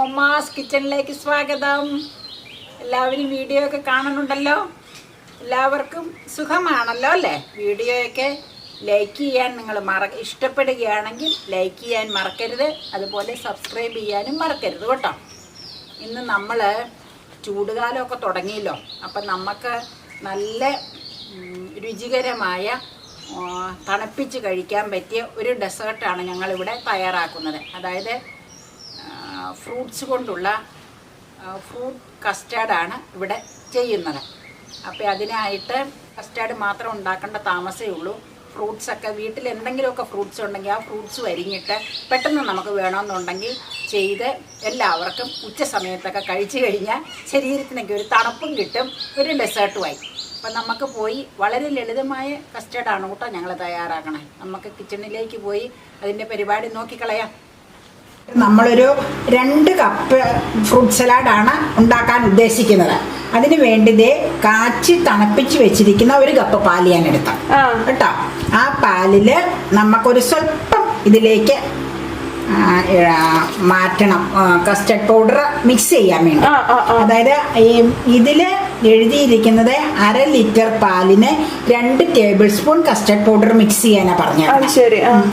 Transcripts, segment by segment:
മോമാസ് കിച്ചണിലേക്ക് സ്വാഗതം. എല്ലാവരും വീഡിയോ ഒക്കെ കാണുന്നുണ്ടല്ലോ. എല്ലാവർക്കും സുഖമാണല്ലോ അല്ലേ? വീഡിയോയൊക്കെ ലൈക്ക് ചെയ്യാൻ നിങ്ങൾ ഇഷ്ടപ്പെടുകയാണെങ്കിൽ ലൈക്ക് ചെയ്യാൻ മറക്കരുത്. അതുപോലെ സബ്സ്ക്രൈബ് ചെയ്യാനും മറക്കരുത് കേട്ടോ. ഇന്ന് നമ്മൾ ചൂടുകാലമൊക്കെ തുടങ്ങിയല്ലോ. അപ്പം നമുക്ക് നല്ല രുചികരമായ തണുപ്പിച്ച് കഴിക്കാൻ പറ്റിയ ഒരു ഡെസേർട്ടാണ് ഞങ്ങളിവിടെ തയ്യാറാക്കുന്നത്. അതായത് ഫ്രൂട്ട്സ് കൊണ്ടുള്ള ഫ്രൂട്ട് കസ്റ്റാർഡാണ് ഇവിടെ ചെയ്യുന്നത്. അപ്പോൾ അതിനായിട്ട് കസ്റ്റാർഡ് മാത്രം ഉണ്ടാക്കേണ്ട താമസമേ ഉള്ളൂ. ഫ്രൂട്ട്സൊക്കെ വീട്ടിൽ എന്തെങ്കിലുമൊക്കെ ഫ്രൂട്ട്സ് ഉണ്ടെങ്കിൽ ആ ഫ്രൂട്ട്സ് വരിഞ്ഞിട്ട് പെട്ടെന്ന് നമുക്ക് വേണമെന്നുണ്ടെങ്കിൽ ചെയ്ത് എല്ലാവർക്കും ഉച്ച സമയത്തൊക്കെ കഴിച്ചു കഴിഞ്ഞാൽ ശരീരത്തിനൊക്കെ ഒരു തണുപ്പും കിട്ടും, ഒരു ഡെസേർട്ടുമായി. അപ്പം നമുക്ക് പോയി വളരെ ലളിതമായ കസ്റ്റർഡാണ് കേട്ടോ ഞങ്ങൾ തയ്യാറാക്കണേ. നമുക്ക് കിച്ചണിലേക്ക് പോയി അതിൻ്റെ പരിപാടി നോക്കിക്കളയാം. നമ്മളൊരു 2 കപ്പ് ഫ്രൂട്ട് സലാഡാണ് ഉണ്ടാക്കാൻ ഉദ്ദേശിക്കുന്നത്. അതിന് വേണ്ടി കാച്ചി തണുപ്പിച്ച് വെച്ചിരിക്കുന്ന 1 കപ്പ് പാൽ ഞാൻ എടുത്താം കേട്ടോ. ആ പാലില് നമുക്കൊരു സ്വല്പം ഇതിലേക്ക് മാറ്റണം, കസ്റ്റർഡ് പൗഡർ മിക്സ് ചെയ്യാൻ വേണ്ടി. അതായത് ഇതില് എഴുതിയിരിക്കുന്നത് 1/2 ലിറ്റർ പാലിന് 2 table spoon custard powder mix ചെയ്യാനാ പറഞ്ഞത്.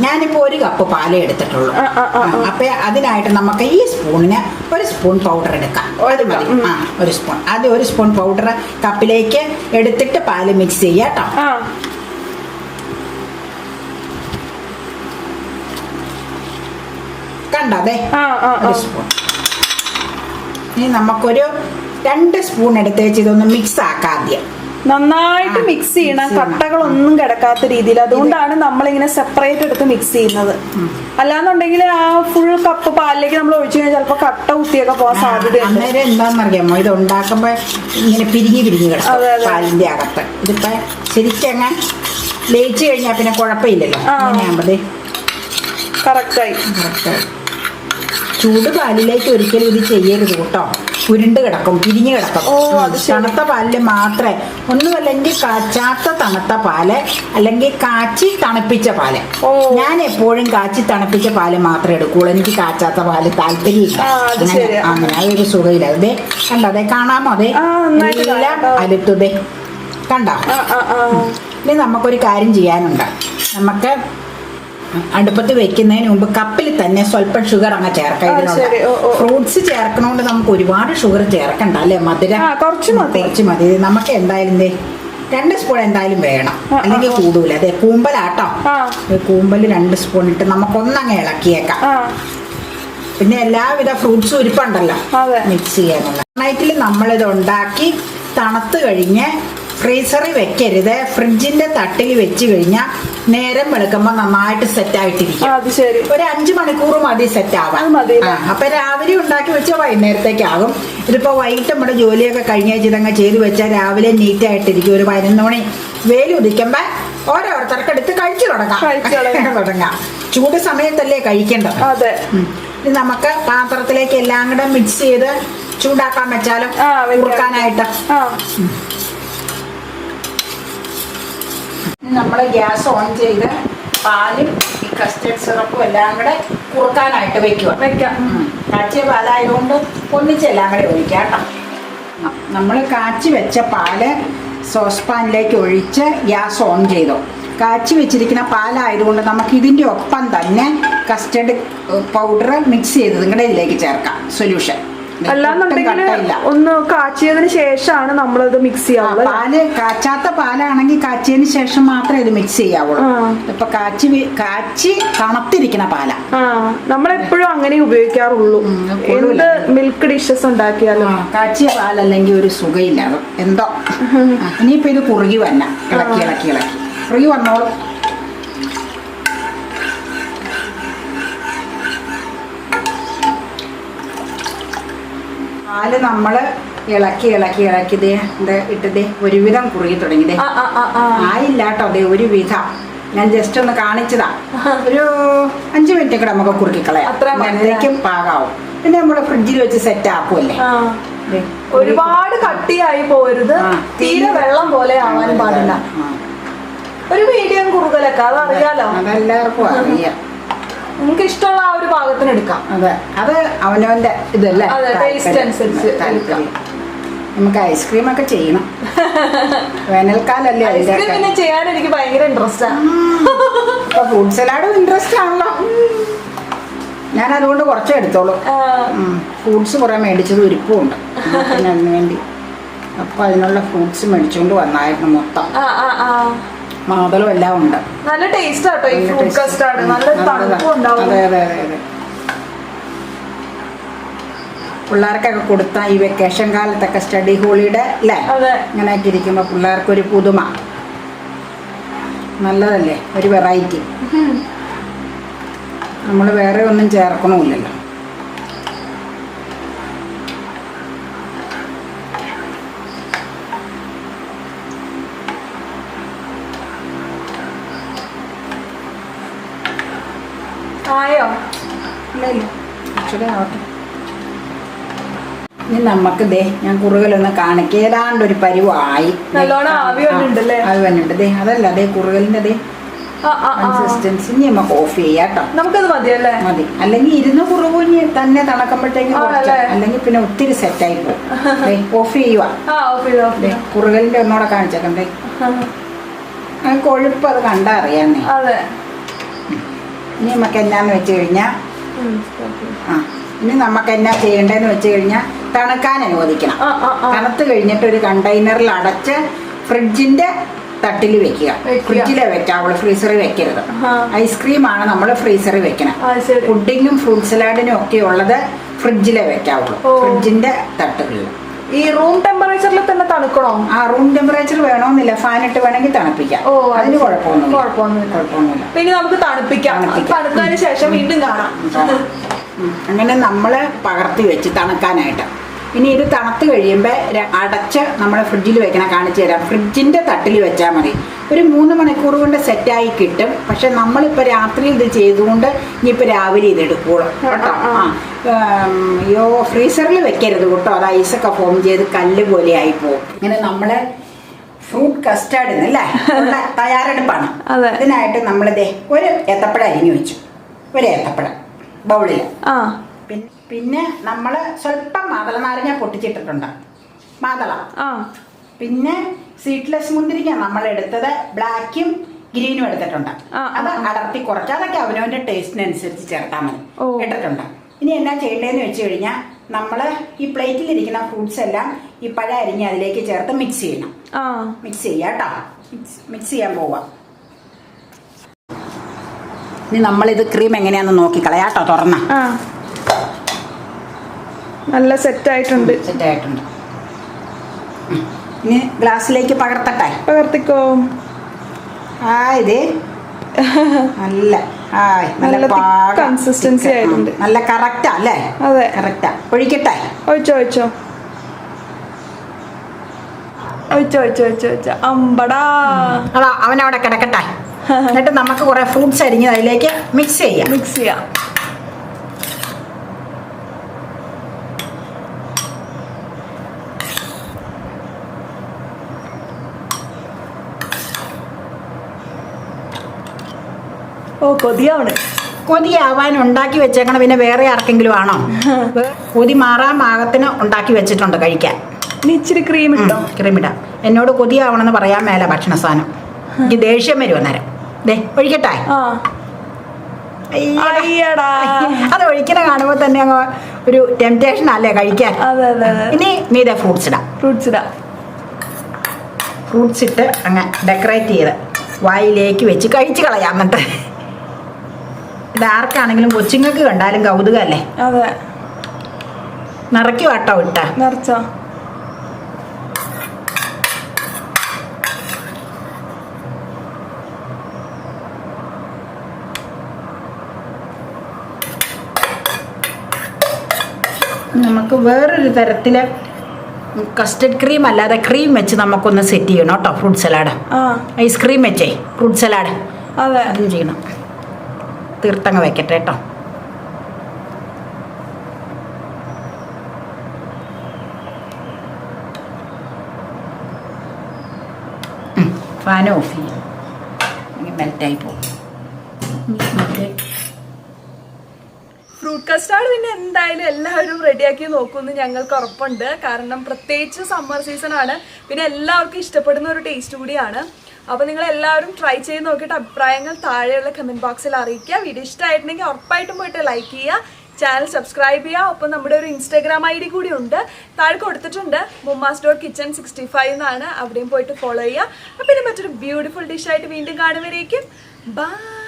ഞാനിപ്പോ 1 കപ്പ് പാലേ എടുത്തിട്ടുള്ളൂ. അപ്പൊ അതിനായിട്ട് നമുക്ക് ഈ സ്പൂണിന് 1 സ്പൂൺ പൗഡർ എടുക്കാം. അത് മതി. 1 സ്പൂൺ. അത് 1 സ്പൂൺ പൗഡർ കപ്പിലേക്ക് എടുത്തിട്ട് പാല് മിക്സ് ചെയ്യാട്ടോ. കണ്ടേ 1 സ്പൂൺ. ഇനി നമുക്കൊരു 2 സ്പൂൺ എടുത്ത് വെച്ച് ഇതൊന്ന് മിക്സ് ആക്കാം. ആദ്യം നന്നായിട്ട് മിക്സ് ചെയ്യണം, കട്ടകളൊന്നും കിടക്കാത്ത രീതിയിൽ. അതുകൊണ്ടാണ് നമ്മളിങ്ങനെ സെപ്പറേറ്റ് എടുത്ത് മിക്സ് ചെയ്യുന്നത്. അല്ലാന്നുണ്ടെങ്കിൽ ആ ഫുൾ കപ്പ് പാലിലേക്ക് നമ്മൾ ഒഴിച്ചു കഴിഞ്ഞാൽ ചിലപ്പോൾ കട്ട കുത്തിയൊക്കെ പോകാൻ സാധ്യതയുണ്ട്. അന്നേരം എന്താണെന്നറിയാമോ, ഇത് ഉണ്ടാക്കുമ്പോൾ ഇങ്ങനെ പിരിഞ്ഞ് കിടക്കും പാലിന്റെ അകത്ത്. ഇതിപ്പോ ശരിക്കങ്ങ് ലയിച്ചു കഴിഞ്ഞാൽ പിന്നെ കുഴപ്പമില്ലല്ലോ. അങ്ങനെയാകുമ്പോഴേ കറക്റ്റായി. ചൂട് പാലിലേക്ക് ഒരിക്കലും ഇത് ചെയ്യരുത് കേട്ടോ. ഉരുണ്ട് കിടക്കും, പിരിഞ്ഞു കിടക്കും. തണുത്ത പാലില് മാത്രമേ, ഒന്നുമല്ലെങ്കിൽ കാച്ചാത്ത തണുത്ത പാല്, അല്ലെങ്കിൽ കാച്ചി തണുപ്പിച്ച പാല്. ഞാൻ എപ്പോഴും കാച്ചി തണുപ്പിച്ച പാല് മാത്രമേ എടുക്കുള്ളൂ. എനിക്ക് കാച്ചാത്ത പാല് താല്പര്യമില്ല. അങ്ങനെ അതൊരു സുഖമില്ല. അതെ കണ്ടോ, അതെ കാണാമോ, അതെ എല്ലാം അലുത്തതേ കണ്ടോ. ഇനി നമുക്കൊരു കാര്യം ചെയ്യാനുണ്ട്. നമുക്ക് അടുപ്പത്ത് വെക്കുന്നതിന് മുമ്പ് കപ്പിൽ തന്നെ സ്വല്പം ഷുഗർ അങ്ങ് ചേർക്കാം. ഇതിനോട് ഫ്രൂട്ട്സ് ചേർക്കണോണ്ട് നമുക്ക് ഒരുപാട് ഷുഗർ ചേർക്കണ്ട അല്ലേ? മധുരം കുറച്ച് മതി. നമുക്ക് എന്തായാലും 2 സ്പൂൺ എന്തായാലും വേണം, അല്ലെങ്കിൽ കൂടൂല. അതെ കൂമ്പലാട്ടോ. കൂമ്പല് 2 സ്പൂൺ ഇട്ട് നമുക്കൊന്നങ്ങ് ഇളക്കിയേക്കാം. പിന്നെ എല്ലാവിധ ഫ്രൂട്ട്സും ഇരിപ്പുണ്ടല്ലോ മിക്സ് ചെയ്യാനുള്ള. നൈറ്റിൽ നമ്മളിത് ഉണ്ടാക്കി തണുത്ത് കഴിഞ്ഞ് ഫ്രീസറിൽ വെക്കരുത്. ഫ്രിഡ്ജിന്റെ തട്ടിൽ വെച്ച് കഴിഞ്ഞാൽ നേരം വെളുക്കുമ്പോൾ നന്നായിട്ട് സെറ്റ് ആയിട്ടിരിക്കും. ഒരു 5 മണിക്കൂർ മതി സെറ്റ് ആവാൻ. അപ്പൊ രാവിലെ ഉണ്ടാക്കി വെച്ചാൽ വൈകുന്നേരത്തേക്കാകും. ഇതിപ്പോ വൈകിട്ട് നമ്മുടെ ജോലിയൊക്കെ കഴിഞ്ഞ ഇതങ്ങ് ചെയ്ത് വെച്ചാൽ രാവിലെ നീറ്റ് ആയിട്ടിരിക്കും. ഒരു 11 മണി വെയിൽ ഉദിക്കുമ്പോ ഓരോരുത്തർക്ക് എടുത്ത് കഴിച്ചു തുടങ്ങാം. ചൂട് സമയത്തല്ലേ കഴിക്കേണ്ടത്. ഇത് നമുക്ക് പാത്രത്തിലേക്ക് എല്ലാം കൂടെ മിക്സ് ചെയ്ത് ചൂടാക്കാൻ വെച്ചാലും കുറുക്കാനായിട്ട്. നമ്മൾ ഗ്യാസ് ഓൺ ചെയ്ത് പാലും ഈ കസ്റ്റർഡ് സിറപ്പും എല്ലാം കൂടെ കുറുക്കാനായിട്ട് വെക്കാം. കാച്ചിയ പാലായതുകൊണ്ട് ഒന്നിച്ചെല്ലാം കൂടെ ഒഴിക്കാം കേട്ടോ. നമ്മൾ കാച്ചി വെച്ച പാല് സോസ് പാനിലേക്ക് ഒഴിച്ച് ഗ്യാസ് ഓൺ ചെയ്തു. കാച്ചി വെച്ചിരിക്കുന്ന പാലായതുകൊണ്ട് നമുക്ക് ഇതിൻ്റെ ഒപ്പം തന്നെ കസ്റ്റർഡ് പൗഡർ മിക്സ് ചെയ്തത് കൂടെ ഇതിലേക്ക് ചേർക്കാം. സൊല്യൂഷൻ അല്ലാന്നുണ്ടെങ്കിൽ ഒന്ന് കാച്ചിയതിന് ശേഷമാണ് നമ്മളിത് മിക്സ് ചെയ്യാവുള്ളൂ. പാല് കാച്ചാത്ത പാലാണെങ്കിൽ കാച്ചിയതിന് ശേഷം മാത്രമേ ഇത് മിക്സ് ചെയ്യാവുള്ളൂ. ഇപ്പൊ കാച്ചി തണുത്തിരിക്കുന്ന പാലാ നമ്മളെപ്പോഴും അങ്ങനെ ഉപയോഗിക്കാറുള്ളൂ. എന്ത് മിൽക്ക് ഡിഷസ് ഉണ്ടാക്കിയാലും കാച്ചിയ പാലല്ലെങ്കിൽ ഒരു സുഖമില്ല. എന്തോ ഇനിയിപ്പോ ഇത് കുറുകി വന്ന ഇളക്കി കുറുകി വന്നോളൂ. പാല് നമ്മള് ഇളക്കി ഇട്ടതേ ഒരുവിധം കുറുകി തുടങ്ങിയതേ. ആയില്ല കേട്ടോ, അതെ ഒരുവിധം. ഞാൻ ജസ്റ്റ് ഒന്ന് കാണിച്ചതാ. ഒരു 5 മിനിറ്റ് കൂടെ നമുക്ക് കുറുക്കിക്കളയാം. അത്രയും പാകാവും. പിന്നെ നമ്മള് ഫ്രിഡ്ജിൽ വെച്ച് സെറ്റ് ആക്കുമല്ലേ. ഒരുപാട് കട്ടിയായി പോരുത്, തീരെ വെള്ളം പോലെ ആവാനും പാടില്ല. ഒരു മീഡിയം കുറുകലൊക്കെ അതറിയാലോ, അതെല്ലാവർക്കും അറിയാം. നിങ്ങൾക്ക് ഇഷ്ടമുള്ള ആ ഒരു പാകത്തിന് എടുക്കാം. അതെ, അത് അവനവന്റെ ഇതല്ലേ, ടേസ്റ്റ് അനുസരിച്ച് എടുക്കാം. നമുക്ക് ഐസ്ക്രീം ഒക്കെ ചെയ്യണം. വേനൽക്കാലല്ലേ. ഐസ്ക്രീം പിന്നെ ചെയ്യാൻ എനിക്ക് ഭയങ്കര ഇൻട്രസ്റ്റ് ആണ്. ഫ്രൂട്ട് സലാഡും ഇൻട്രസ്റ്റ് ആണല്ലോ. ഞാൻ അതുകൊണ്ട് കുറച്ചേ എടുത്തോളൂ. ഫ്രൂട്ട്സ് കുറെ മേടിച്ചത് ഇരിപ്പുണ്ട് അതിന് വേണ്ടി. അപ്പൊ അതിനുള്ള ഫ്രൂട്ട്സ് മേടിച്ചുകൊണ്ട് വന്നായിരുന്നു മൊത്തം. മാതളം എല്ലാം ഉണ്ട്. നല്ല ടേസ്റ്റ് ആട്ടോ ഈ ഫ്രൂട്ട് കസ്റ്റാർഡ്. നല്ല തണുപ്പും ഉണ്ടാവും. അതെ അതെ അതെ അതെ. പിള്ളേർക്കൊക്കെ കൊടുത്താൽ ഈ വെക്കേഷൻ കാലത്തൊക്കെ സ്റ്റഡി ഹോളിഡേ അല്ലേ, ഇങ്ങനെയൊക്കെ ഇരിക്കുമ്പോൾ പിള്ളേർക്കൊരു പുതുമ നല്ലതല്ലേ, ഒരു വെറൈറ്റി. നമ്മൾ വേറെ ഒന്നും ചേർക്കണമില്ലല്ലോ. ആയോ? ഇല്ല ഇല്ല, കുറച്ചുകൂടെ ആവട്ടെ. ഇനി നമുക്ക് ദേ ഞാൻ കുറുകലൊന്ന് കാണിക്കേതാണ്ടൊരു പരിവായി. നല്ലോണം ആവി വന്നിട്ടുണ്ടല്ലേ? ആവി വന്നിട്ടുണ്ട്. ദേ അതല്ല, ദേ കുറുകലിന്റെ ദേ കൺസിസ്റ്റൻസി. ഇനി നമുക്ക് ഓഫ് ചെയ്യാം കേട്ടോ. നമുക്കത് മതിയല്ലേ? മതി. അല്ലെങ്കിൽ ഇരുന്ന് കുറുകുഞ്ഞ് തന്നെ തണക്കുമ്പോഴത്തേക്കും, അല്ലെങ്കിൽ പിന്നെ ഒത്തിരി സെറ്റായി പോകും. ഓഫ് ചെയ്യുക. കുറുകലിന്റെ ഒന്നുകൂടെ കാണിച്ചേക്കണ്ടേ, കൊഴുപ്പ് അത് കണ്ടാ അറിയാന്നേ. ഇനി നമുക്ക് എന്നാന്ന് വെച്ച് കഴിഞ്ഞാ ഇനി നമുക്ക് എന്നാ ചെയ്യേണ്ടതെന്ന് വെച്ച് കഴിഞ്ഞാൽ തണുക്കാൻ അനുവദിക്കണം. തണുത്ത് കഴിഞ്ഞിട്ട് ഒരു കണ്ടെയ്നറിൽ അടച്ച് ഫ്രിഡ്ജിന്റെ തട്ടിൽ വെക്കുക. ഫ്രിഡ്ജിലെ വെക്കാവുള്ളൂ, ഫ്രീസറിൽ വെക്കരുത്. ഐസ്ക്രീമാണ് നമ്മൾ ഫ്രീസറിൽ വെക്കണം. പുഡിങ്ങും ഫ്രൂട്ട് സലാഡിനും ഒക്കെ ഉള്ളത് ഫ്രിഡ്ജിലെ വെക്കാവുള്ളൂ, ഫ്രിഡ്ജിന്റെ തട്ടുകളിൽ. ഈ റൂം ടെമ്പറേച്ചറിൽ തന്നെ തണുക്കണോ? ആ, റൂം ടെമ്പറേച്ചർ വേണമെന്നില്ല, ഫാനിട്ട് വേണമെങ്കിൽ തണുപ്പിക്കാം. അതിന് കുഴപ്പമൊന്നുമില്ല. പിന്നെ നമുക്ക് തണുപ്പിക്കാം. തണുത്തതിന് ശേഷം വീണ്ടും കാണാം. അങ്ങനെ നമ്മൾ പകർത്തി വെച്ച് തണുക്കാനായിട്ട്. ഇനി ഇത് തണുത്ത് കഴിയുമ്പോൾ അടച്ച് നമ്മൾ ഫ്രിഡ്ജിൽ വെക്കണം. കാണിച്ചു തരാം. ഫ്രിഡ്ജിൻ്റെ തട്ടിൽ വെച്ചാൽ മതി. ഒരു 3 മണിക്കൂർ കൊണ്ട് സെറ്റായി കിട്ടും. പക്ഷെ നമ്മളിപ്പോൾ രാത്രി ഇത് ചെയ്തുകൊണ്ട് ഇനിയിപ്പോൾ രാവിലെ ഇത് എടുക്കുള്ളൂ കേട്ടോ. അയ്യോ, ഫ്രീസറിൽ വെക്കരുത് കേട്ടോ, അത് ഐസൊക്കെ ഫോം ചെയ്ത് കല്ല് പോലെ ആയി പോകും. ഇങ്ങനെ നമ്മൾ ഫ്രൂട്ട് കസ്റ്റാർഡിന് അല്ലേ ഉള്ള തയ്യാറെടുപ്പാണ്. ഇതിനായിട്ട് നമ്മളിതേ ഒരു ഏത്തപ്പഴം അരിഞ്ഞു വെച്ചു. ഒരു ഏത്തപ്പഴം ബൗളിൽ. പിന്നെ നമ്മൾ സ്വല്പം മാതള നാരങ്ങ പൊട്ടിച്ചിട്ടിട്ടുണ്ട്. മാതള. പിന്നെ സീഡ്ലെസ് മുന്തിരിക്ക നമ്മൾ എടുത്തത് ബ്ലാക്കും ഗ്രീനും എടുത്തിട്ടുണ്ട്. അത് അടർത്തി കുറച്ച്, അതൊക്കെ അവനവന്റെ ടേസ്റ്റിനനുസരിച്ച് ചേർത്താൽ മതി. ഇട്ടിട്ടുണ്ട്. ഇനി എന്നാ ചെയ്യേണ്ടതെന്ന് വെച്ച് കഴിഞ്ഞാൽ നമ്മൾ ഈ പ്ലേറ്റിലിരിക്കുന്ന ഫ്രൂട്ട്സ് എല്ലാം ഈ പഴം അരിഞ്ഞ് അതിലേക്ക് ചേർത്ത് മിക്സ് ചെയ്യണം. മിക്സ് ചെയ്യാം കേട്ടോ. മിക്സ് ചെയ്യാൻ പോവാം. ഇനി നമ്മളിത് ക്രീം എങ്ങനെയാന്ന് നോക്കിക്കളയാട്ടോ. തുറന്ന നല്ല സെറ്റായിട്ടുണ്ട്. ഇനി ഗ്ലാസ്സിലേക്ക് പകർത്തട്ടെ? പകർത്തിക്കോ. ഇതേ നല്ല നല്ല കൺസിസ്റ്റൻസി ആയിട്ടുണ്ട്. നല്ല കറക്റ്റാ അല്ലേ? അതെ, കറക്റ്റാ. ഒഴിക്കട്ടെ? ഒഴിച്ചോ. അമ്പടാ. അതാ അവനവിടെ കിടക്കട്ടെ. എന്നിട്ട് നമുക്ക് കുറെ ഫ്രൂട്ട്സ് അരിഞ്ഞ് അതിലേക്ക് മിക്സ് ചെയ്യാം. കൊതിയാവാൻ ഉണ്ടാക്കി വെച്ചേക്കണം. പിന്നെ വേറെ ആർക്കെങ്കിലും ആണോ? കൊതി മാറാൻ പാകത്തിന് ഉണ്ടാക്കി വെച്ചിട്ടുണ്ട് കഴിക്കാൻ. ഇച്ചിരി ക്രീം ഇടാം. എന്നോട് കൊതിയാവണമെന്ന് പറയാൻ മേല ഭക്ഷണ സാധനം. എനിക്ക് ദേഷ്യം വരും അന്നേരം. ഒഴിക്കട്ടെ? അത് ഒഴിക്കണ കാണുമ്പോൾ തന്നെ അങ്ങ് ഒരു ടെംപ്റ്റേഷൻ അല്ലേ കഴിക്കാൻ. ഇനി മീതെ ഫ്രൂട്ട്സ് ഇടാം. ഫ്രൂട്ട്സ് ഇട്ട് അങ്ങ് ഡെക്കറേറ്റ് ചെയ്ത് വായിലേക്ക് വെച്ച് കഴിച്ച് കളയാം. എന്നിട്ട് ഇതാർക്കാണെങ്കിലും കൊച്ചുങ്ങൾക്ക് കണ്ടാലും കൗതുകല്ലേ. നിറയ്ക്കും കേട്ടോ. നിറച്ചോ? നമുക്ക് വേറൊരു തരത്തില് കസ്റ്റർഡ് ക്രീം അല്ലാതെ ക്രീം വെച്ച് നമുക്കൊന്ന് സെറ്റ് ചെയ്യണം കേട്ടോ. ഫ്രൂട്ട് സലാഡ്, ഐസ്ക്രീം വെച്ചേ ഫ്രൂട്ട് സലാഡ് അതും ചെയ്യണം. തീർത്തങ്ങ് വെക്കട്ടെ കേട്ടോ. ഫാൻ ഓഫ് ചെയ്യും, മെൽറ്റായി പോകും. ഫ്രൂട്ട് കസ്റ്റാർഡ് പിന്നെ എന്തായാലും എല്ലാവരും റെഡിയാക്കി നോക്കുമെന്ന് ഞങ്ങൾക്ക് ഉറപ്പുണ്ട്. കാരണം പ്രത്യേകിച്ച് സമ്മർ സീസൺ ആണ്, പിന്നെ എല്ലാവർക്കും ഇഷ്ടപ്പെടുന്ന ഒരു ടേസ്റ്റ് കൂടിയാണ്. അപ്പോൾ നിങ്ങൾ എല്ലാവരും ട്രൈ ചെയ്ത് നോക്കിയിട്ട് അഭിപ്രായങ്ങൾ താഴെയുള്ള കമൻറ്റ് ബോക്സിൽ അറിയിക്കുക. വീഡിയോ ഇഷ്ടമായിട്ടുണ്ടെങ്കിൽ ഉറപ്പായിട്ടും പോയിട്ട് ലൈക്ക് ചെയ്യുക, ചാനൽ സബ്സ്ക്രൈബ് ചെയ്യുക. ഒപ്പം നമ്മുടെ ഒരു ഇൻസ്റ്റാഗ്രാം ID കൂടി ഉണ്ട്, താഴെ കൊടുത്തിട്ടുണ്ട്, mummas.kitchen65 എന്നാണ്. അവിടെയും പോയിട്ട് ഫോളോ ചെയ്യുക. അപ്പം പിന്നെ മറ്റൊരു ബ്യൂട്ടിഫുൾ ഡിഷായിട്ട് വീണ്ടും കാണുവരേക്കും ബൈ.